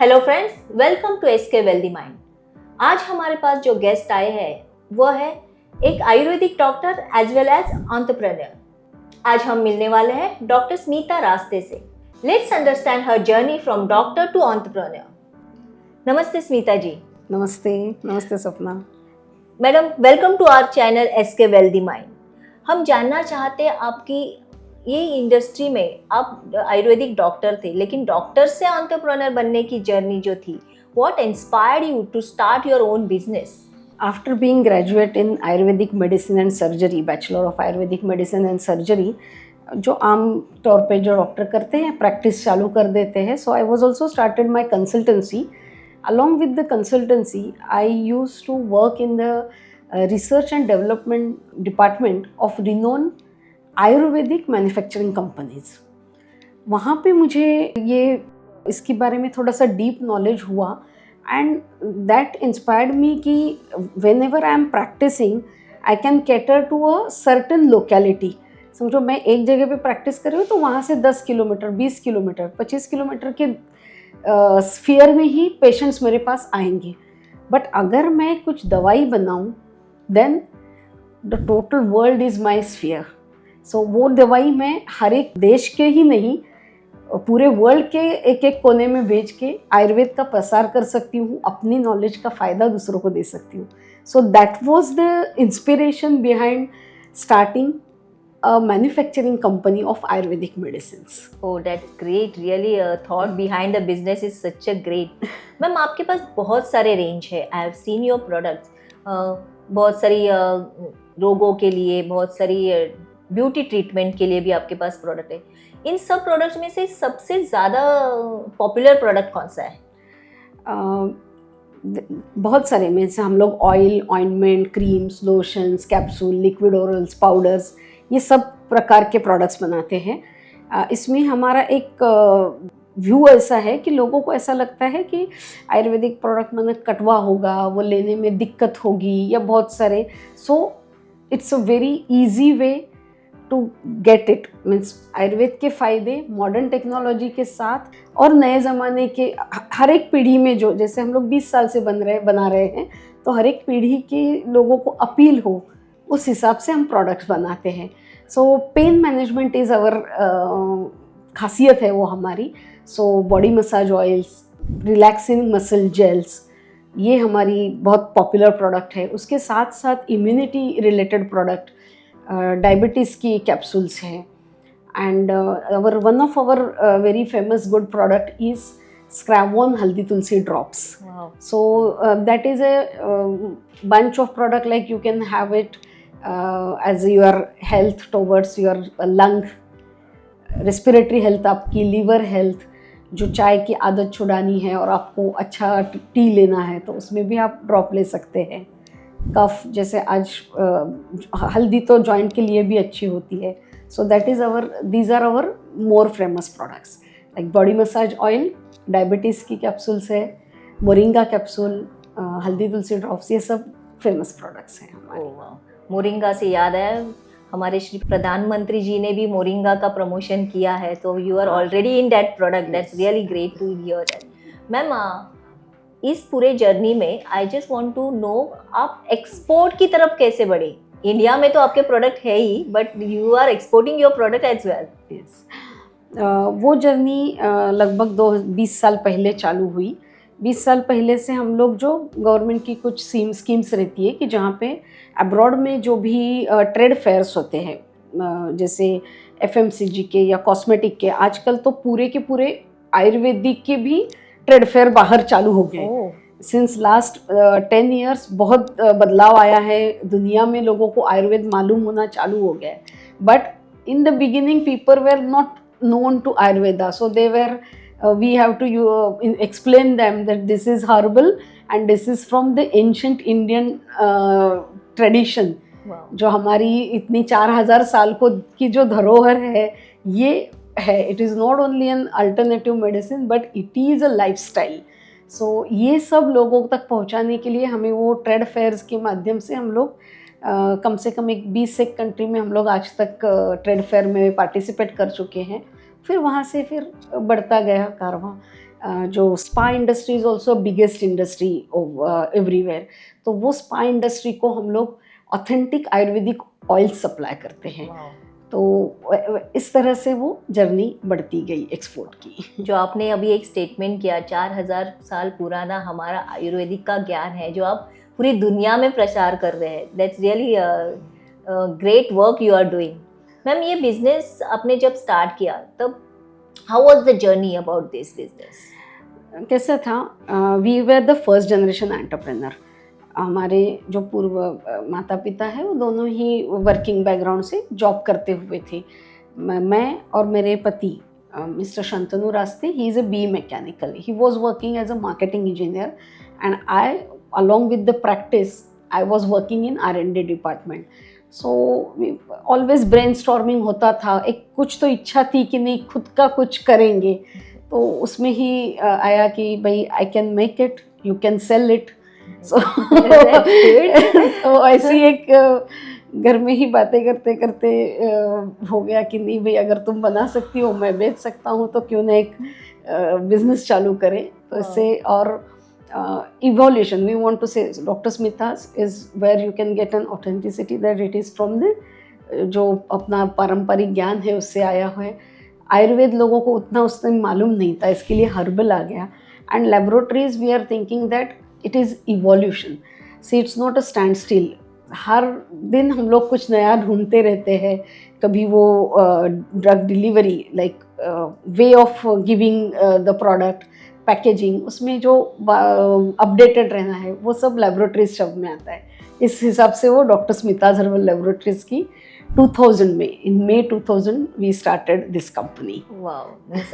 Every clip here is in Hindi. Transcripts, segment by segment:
Hello friends, welcome to SK Wealthy Mind. आज हमारे पास जो गेस्ट आए हैं वो है एक Ayurvedic doctor as well as entrepreneur. आज हम मिलने वाले हैं डॉक्टर स्मिता रास्ते से। Let's understand her journey from doctor to entrepreneur. नमस्ते स्मिता जी। नमस्ते। नमस्ते Sapna. Madam, welcome to our channel SK Wealthy Mind. हम जानना चाहते हैं आपकी ये इंडस्ट्री में आप आयुर्वेदिक डॉक्टर थे, लेकिन डॉक्टर से एंटरप्रेन्योर बनने की जर्नी जो थी, what inspired you to start your own business? After being graduate in Ayurvedic medicine and surgery, bachelor of Ayurvedic medicine and surgery, जो आम तौर पे जो डॉक्टर करते हैं प्रैक्टिस चालू कर देते हैं, so I was also started my consultancy. Along with the consultancy, I used to work in the research and development department of renowned Ayurvedic manufacturing companies. वहाँ पे मुझे ये इसके बारे में थोड़ा सा डीप नॉलेज हुआ एंड दैट इंस्पायर्ड मी कि whenever I am practising I can cater to a certain locality. समझो मैं एक जगह पे प्रैक्टिस कर रही हूँ तो वहाँ से 10 किलोमीटर, 20 किलोमीटर, 25 किलोमीटर के स्फीयर में ही पेशेंट्स मेरे पास आएंगे. बट अगर मैं कुछ दवाई बनाऊँ then the total world is my sphere. So वो दवाई मैं हर एक देश के ही नहीं, पूरे वर्ल्ड के एक एक कोने में भेज के आयुर्वेद का प्रसार कर सकती हूँ, अपनी नॉलेज का फ़ायदा दूसरों को दे सकती हूँ. So that was the inspiration behind starting a manufacturing company of Ayurvedic medicines. Oh, that's great. Really, thought behind the business is such a great. Ma'am, आपके पास बहुत सारे रेंज है. I have seen your products. बहुत सारी रोगों के लिए, बहुत सारी ब्यूटी ट्रीटमेंट के लिए भी आपके पास प्रोडक्ट है. इन सब प्रोडक्ट्स में से सबसे ज़्यादा पॉपुलर प्रोडक्ट कौन सा है? बहुत सारे में से हम लोग oil, ointment, creams, lotions, capsule, liquid orals, powders, ये सब प्रकार के प्रोडक्ट्स बनाते हैं. इसमें हमारा एक व्यू ऐसा है कि लोगों को ऐसा लगता है कि आयुर्वेदिक प्रोडक्ट मतलब कटवा होगा, वो लेने में दिक्कत होगी या बहुत सारे. So it's a very easy way to get it. Means Ayurveda के फ़ायदे मॉडर्न टेक्नोलॉजी के साथ और नए ज़माने के हर एक पीढ़ी में, जो जैसे हम लोग 20 साल से बना रहे हैं, तो हर एक पीढ़ी के लोगों को अपील हो उस हिसाब से हम प्रोडक्ट्स बनाते हैं. So pain management is our खासियत है वो हमारी. So body massage oils, relaxing muscle gels, ये हमारी बहुत पॉपुलर प्रोडक्ट है. उसके साथ साथ इम्यूनिटी रिलेटेड प्रोडक्ट, डायबिटीज़ की कैप्सूल्स हैं. And one of our very famous good product is Scravon Haldi Tulsi drops. Wow. So that is a bunch of product, like you can have it as your health towards your lung, respiratory health, आपकी liver health. जो चाय की आदत छुड़ानी है और आपको अच्छा टी लेना है तो उसमें भी आप ड्रॉप ले सकते हैं. कफ, जैसे आज हल्दी तो जॉइंट के लिए भी अच्छी होती है. So that is these are our more famous products, like body massage oil, diabetes की कैप्सूल्स है, moringa capsule, Haldi Tulsi drops, ये सब फेमस प्रोडक्ट्स हैं हमारे. मोरिंगा से याद है, हमारे श्री प्रधानमंत्री जी ने भी मोरिंगा का प्रमोशन किया है, तो you are already in that product. That's really great to hear that. Ma'am, इस पूरे जर्नी में I just want to know, आप एक्सपोर्ट की तरफ कैसे बढ़े? इंडिया में तो आपके प्रोडक्ट है ही, but you are exporting your product as well. Yes, वो जर्नी लगभग 20 साल पहले चालू हुई. 20 साल पहले से हम लोग, जो गवर्नमेंट की कुछ स्कीम्स रहती है कि जहाँ पे अब्रॉड में जो भी ट्रेड फेयर्स होते हैं, जैसे FMCG के या कॉस्मेटिक के, आजकल तो पूरे के पूरे आयुर्वेदिक के भी ट्रेड फेयर बाहर चालू हो गए. सिंस लास्ट 10 ईयर्स बहुत बदलाव आया है दुनिया में. लोगों को आयुर्वेद मालूम होना चालू हो गया है. But in the beginning people were not known to Ayurveda, so they were we have to explain them that this is herbal and this is from the ancient Indian tradition. Wow. जो हमारी इतनी 4000 साल को की जो धरोहर है ये है. It is not only an alternative medicine but it is a lifestyle. So ये सब लोगों तक पहुंचाने के लिए हमें वो ट्रेड फेयर्स के माध्यम से हम लोग कम से कम 20 एक कंट्री में हम लोग आज तक ट्रेड फेयर में पार्टिसिपेट कर चुके हैं. फिर वहाँ से फिर बढ़ता गया कारवां. जो spa industry is also biggest industry everywhere, तो वो स्पा इंडस्ट्री को हम लोग ऑथेंटिक आयुर्वेदिक ऑयल सप्लाई करते हैं। तो इस तरह से वो जर्नी बढ़ती गई एक्सपोर्ट की। जो आपने अभी एक स्टेटमेंट किया, 4000 साल पुराना हमारा आयुर्वेदिक का ज्ञान है जो आप पूरी दुनिया में प्रचार कर रहे हैं, that's really great work you are doing. Ma'am, ये बिजनेस आपने जब स्टार्ट किया तब how was the journey about this business? कैसा था, we were the first generation entrepreneur. हमारे जो पूर्व माता पिता है वो दोनों ही वर्किंग बैकग्राउंड से जॉब करते हुए थे। मैं और मेरे पति mister Shantanu Raste, he is a B mechanical, he was working as a marketing engineer and I along with the practice I was working in R&D department. So always brainstorming होता था, एक कुछ तो इच्छा थी कि नहीं खुद का कुछ करेंगे, तो उसमें ही आया कि भाई I can make it, you can sell it. So ऐसी एक घर में ही बातें करते करते हो गया कि नहीं भाई अगर तुम बना सकती हो, मैं बेच सकता हूँ, तो क्यों ना एक बिजनेस चालू करें। तो इससे और evolution, we want to say Dr. Smita's is where you can get an authenticity that it is from the जो अपना पारंपरिक ज्ञान है उससे आया हुआ है। आयुर्वेद लोगों को उतना उस टाइम मालूम नहीं था, इसके लिए हर्बल आ गया। And laboratories we are thinking that it is evolution, see it's not a standstill. हर दिन हम लोग कुछ नया ढूंढते रहते हैं, कभी वो drug delivery like way of giving the product, packaging, उसमें जो अपडेटेड रहना है वो सब लेबोरेटरीज शब्द में आता है। इस हिसाब से वो डॉक्टर स्मिताज हर्बल लेबोरेटरीज की 2000 में, in May 2000 we started this company. Wow,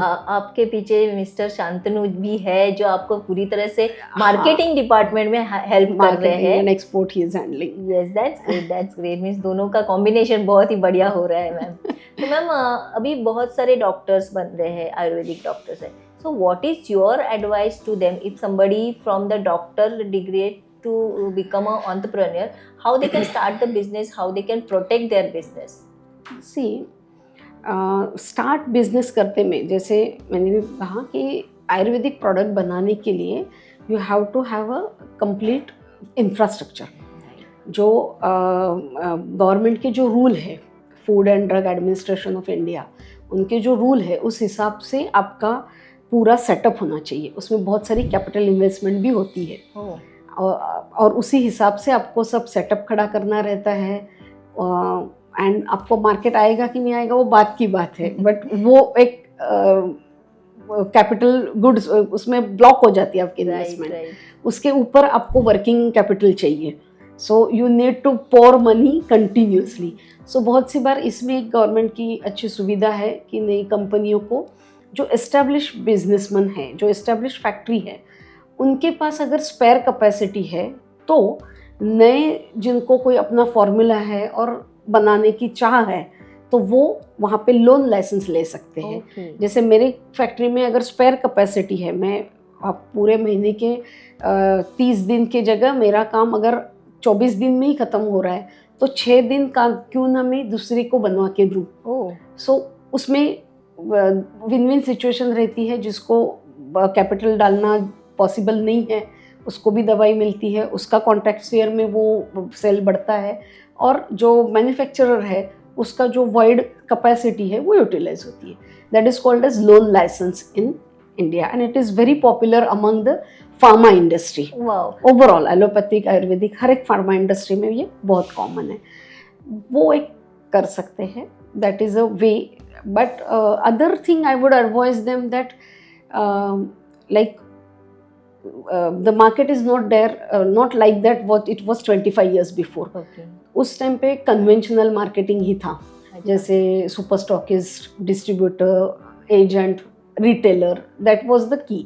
आपके पीछे मिस्टर शांतनु भी है जो आपको पूरी तरह से मार्केटिंग डिपार्टमेंट में हेल्प कर रहे हैं, and export he is handling. Yes, that's great. Means दोनों का कॉम्बिनेशन बहुत ही बढ़िया हो रहा है मैम। तो मैम, अभी बहुत सारे डॉक्टर्स बन रहे हैं, आयुर्वेदिक डॉक्टर्स है, so what is your advice to them if somebody from the doctor degree to become an entrepreneur, how they can start the business, how they can protect their business? See, start business करते में जैसे मैंने भी कहा कि आयुर्वेदिक प्रोडक्ट बनाने के लिए you have to have a complete infrastructure. जो गवर्नमेंट के जो रूल है, food and drug administration of India, उनके जो रूल है उस हिसाब से आपका पूरा सेटअप होना चाहिए। उसमें बहुत सारी कैपिटल इन्वेस्टमेंट भी होती है और उसी हिसाब से आपको सब सेटअप खड़ा करना रहता है। एंड आपको मार्केट आएगा कि नहीं आएगा वो बात की बात है, बट वो एक कैपिटल गुड्स उसमें ब्लॉक हो जाती है आपकी इन्वेस्टमेंट। उसके ऊपर आपको वर्किंग कैपिटल चाहिए, so you need to pour money continuously. So बहुत सी बार इसमें गवर्नमेंट की अच्छी सुविधा है कि नई कंपनियों को जो एस्टेब्लिश बिजनेसमैन है, जो एस्टेब्लिश फैक्ट्री है, उनके पास अगर स्पेयर कैपेसिटी है तो नए जिनको कोई अपना फॉर्मूला है और बनाने की चाह है तो वो वहाँ पे लोन लाइसेंस ले सकते हैं। जैसे मेरे फैक्ट्री में अगर स्पेयर कैपेसिटी है, मैं आप पूरे महीने के 30 दिन की जगह मेरा काम अगर 24 दिन में ही ख़त्म हो रहा है तो 6 दिन का क्यों ना मैं दूसरे को बनवा के दूँ। सो उसमें विन विन सिचुएशन रहती है। जिसको कैपिटल डालना पॉसिबल नहीं है उसको भी दवाई मिलती है, उसका कॉन्ट्रैक्ट शेयर में वो सेल बढ़ता है, और जो मैन्युफैक्चरर है उसका जो वाइड कैपेसिटी है वो यूटिलाइज होती है। That is called as loan licence in India and it is very popular among the pharma industry. Overall allopathic ayurvedic हर एक फार्मा इंडस्ट्री में ये बहुत कॉमन है, वो एक कर सकते हैं। That is a way. But other thing I would advise them that the market is not there, not like that what it was 25 years before. उस टाइम पे conventional marketing ही था, जैसे super stockist, distributor, agent, retailer, that was the key.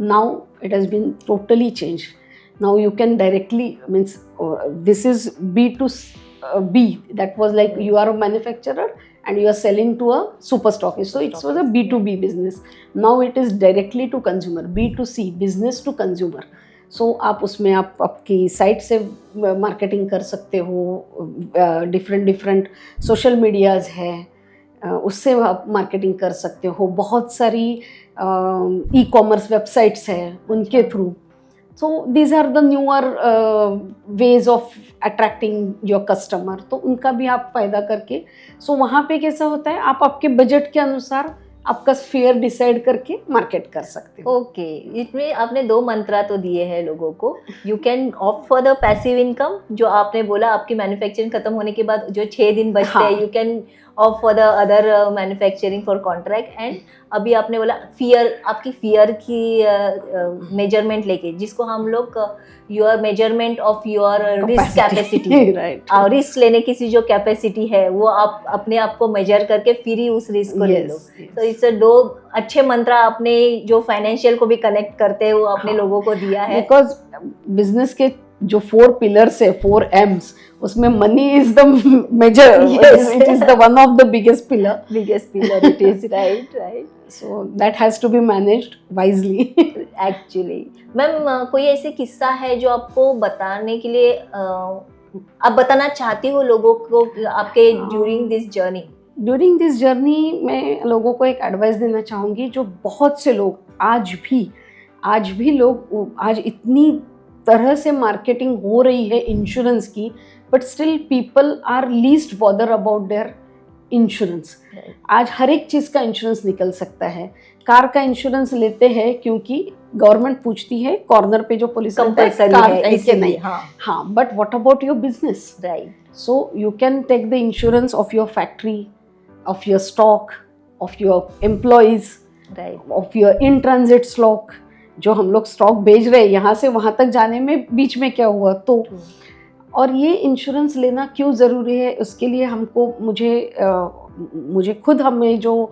Now it has been totally changed. Now you can directly, means this is B to B, that was like you are a manufacturer and you are selling to a super stockist. So it was a B2B business. Now it is directly to consumer, B2C, business to consumer. So आप उसमें आप आपकी साइट से मार्केटिंग कर सकते हो, डिफरेंट सोशल मीडियाज़ है, उससे आप मार्केटिंग कर सकते हो। बहुत सारी ई कॉमर्स वेबसाइट्स हैं उनके थ्रू। So these are the newer ways of attracting your customer, तो उनका भी आप फ़ायदा करके, सो वहाँ पे कैसा होता है आप आपके बजट के अनुसार आपका स्फीयर डिसाइड करके मार्केट कर सकते हो। ओके, इसमें आपने 2 मंत्रा तो दिए हैं लोगों को। You can opt for the passive income, जो आपने बोला आपकी मैन्युफैक्चरिंग खत्म होने के बाद जो 6 दिन बचते हैं, you can opt for the other manufacturing for contract. And अभी आपने बोला फियर, आपकी फियर की मेजरमेंट लेके, जिसको हम लोग your measurement of your risk capacity, right, और रिस्क लेने की जो कैपेसिटी है वो आप अपने आप को मेजर करके फिर ही उस रिस्क को ले लो। तो इससे 2 अच्छे मंत्र आपने जो फाइनेंशियल को भी कनेक्ट करते हैं वो अपने लोगों को दिया है। बिकॉज बिजनेस के जो 4 पिलर्स है, 4 M's, उसमें money is the major, it is the one of the biggest pillar it is right. So that has to be managed wisely. Actually ma'am, कोई ऐसे किस्सा है जो आपको बताने के लिए आप बताना चाहती हो लोगों को आपके during this journey? During this journey मैं लोगों को एक एडवाइस देना चाहूँगी, जो बहुत से लोग आज भी लोग, आज इतनी तरह से मार्केटिंग हो रही है इंश्योरेंस की, but still people are least bother about their insurance. आज हर एक चीज़ का इंश्योरेंस निकल सकता है। कार का इंश्योरेंस लेते हैं क्योंकि गवर्नमेंट पूछती है कॉर्नर पे जो पुलिस कंपल्सरी है इसलिए नहीं। हाँ, but what about your business? Right, so you can take the insurance of your factory, of your stock, of your employees, right, of your in transit stock, जो हम लोग स्टॉक भेज रहे हैं यहाँ से वहाँ तक जाने में बीच में क्या हुआ तो। और ये इंश्योरेंस लेना क्यों ज़रूरी है, उसके लिए मुझे खुद हमें जो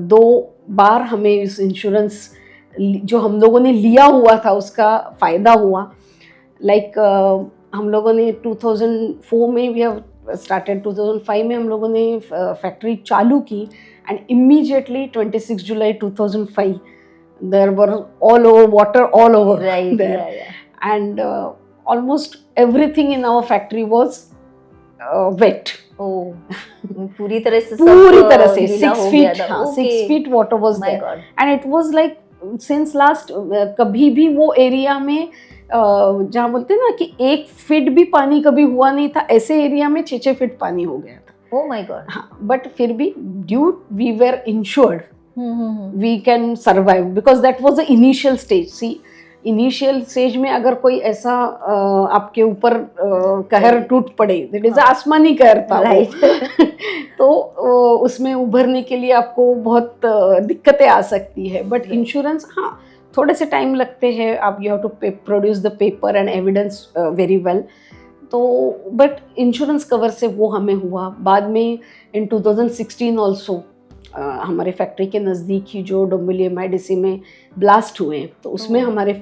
2 बार हमें इस इंश्योरेंस जो हम लोगों ने लिया हुआ था उसका फ़ायदा हुआ। लाइक हम लोगों ने 2004 में भी स्टार्टेड, 2005 में हम लोगों ने फैक्ट्री चालू की, and immediately 26 July 2005 there were all over water all over, and almost everything in our factory was wet. पूरी तरह से 6 feet water was there, and it was like since last कभी भी वो एरिया में जहाँ बोलते हैं ना कि 1 फीट भी पानी कभी हुआ नहीं था, ऐसे एरिया में 6 फीट पानी हो गया था। Oh my God. हाँ, बट फिर भी due we were insured, we can survive, because that was the initial stage. See, initial stage में अगर कोई ऐसा आपके ऊपर कहर टूट पड़े, दैट इज आसमानी कहर था, राइट तो उसमें उभरने के लिए आपको बहुत दिक्कतें आ सकती है। बट इंश्योरेंस, हाँ, थोड़े से टाइम लगते हैं, आप you have to produce the paper and evidence very well, तो बट इंश्योरेंस कवर से वो हमें हुआ। बाद में इन 2016 ऑल्सो हमारे फैक्ट्री के नज़दीक ही जो डोंबिवली MIDC में ब्लास्ट हुए, तो उसमें हमारे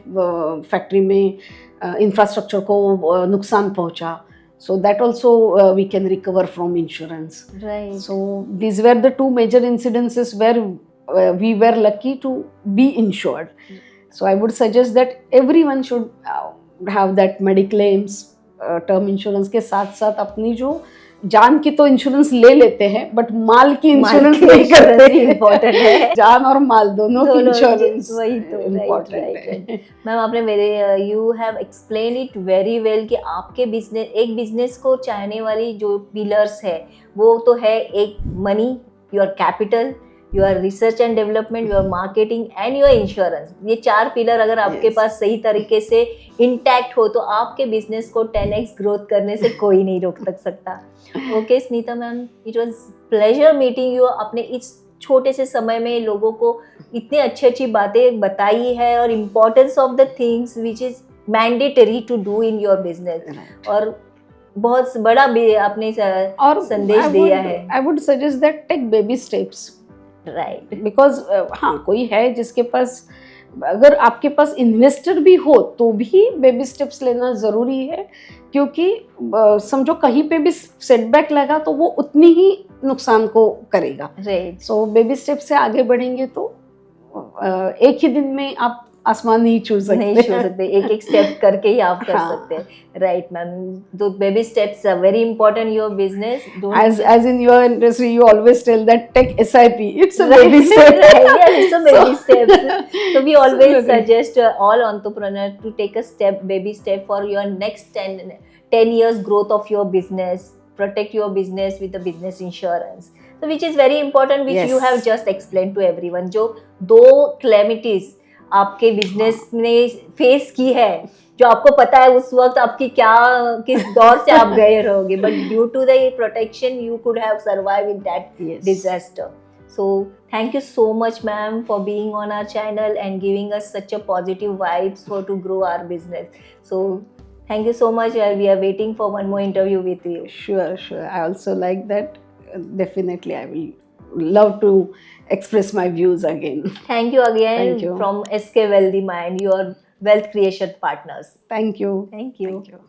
फैक्ट्री में इंफ्रास्ट्रक्चर को नुकसान पहुंचा, so that also we can recover from insurance. Right. So these were the 2 major incidences where we were lucky to be insured. So I would suggest that everyone should have that mediclaims, term insurance के साथ साथ अपनी जो जान की तो इंश्योरेंस ले लेते हैं, बट माल की इंश्योरेंस नहीं करते। इम्पोर्टेंट है, जान और माल दोनों की इंश्योरेंस वही तो इम्पोर्टेंट है। मैम, आपने मेरे you have explain it very well कि आपके बिजनेस, एक बिजनेस को चाहने वाली जो पिलर्स है वो तो है, एक money, your capital, your research and development, your marketing and your insurance. ये 4 पिलर अगर आपके पास सही तरीके से इंटैक्ट हो तो आपके बिजनेस को 10x ग्रोथ करने से कोई नहीं रोक सकता। Okay Sunita ma'am, it was pleasure meeting you. आपने इस छोटे से समय में लोगों को इतनी अच्छी बातें बताई है, और importance of the things which is mandatory to do in your business, और बहुत बड़ा भी आपने संदेश दिया है। I would suggest that take baby steps, right, because हाँ, कोई है जिसके पास, अगर आपके पास इन्वेस्टर भी हो तो भी बेबी स्टेप्स लेना ज़रूरी है, क्योंकि समझो कहीं पे भी सेटबैक लगा तो वो उतनी ही नुकसान को करेगा। राइट, सो बेबी स्टेप से आगे बढ़ेंगे तो एक ही दिन में आप आसमान नहीं छू नहीं सकते छू सकते, एक एक स्टेप करके ही आप कर हाँ. सकते हैं, राइट मैम. तो baby steps are very important your business. as in your industry you always tell that tech SIP, it's a baby step. Right, yeah, it's a baby step. So we always Absolutely. suggest all entrepreneurs to take a baby step for your next 10 years growth of your business. Protect your business with the business insurance. So which is very important, which you Yes. have just explained to everyone. जो दो calamities आपके बिजनेस ने फेस की है, जो आपको पता है उस वक्त आपकी क्या, किस दौर से आप गए रहोगे, but due to the protection you could have survive in that Yes. disaster. So thank you so much ma'am for being on our channel and giving us such a positive vibes for to grow our business. So thank you so much. We are waiting for one more interview with you. Sure. I also like that. Definitely, I will love to express my views again. Thank you again. Thank you. From SK Wealthy Mind, your wealth creation partners. Thank you. Thank you. Thank you.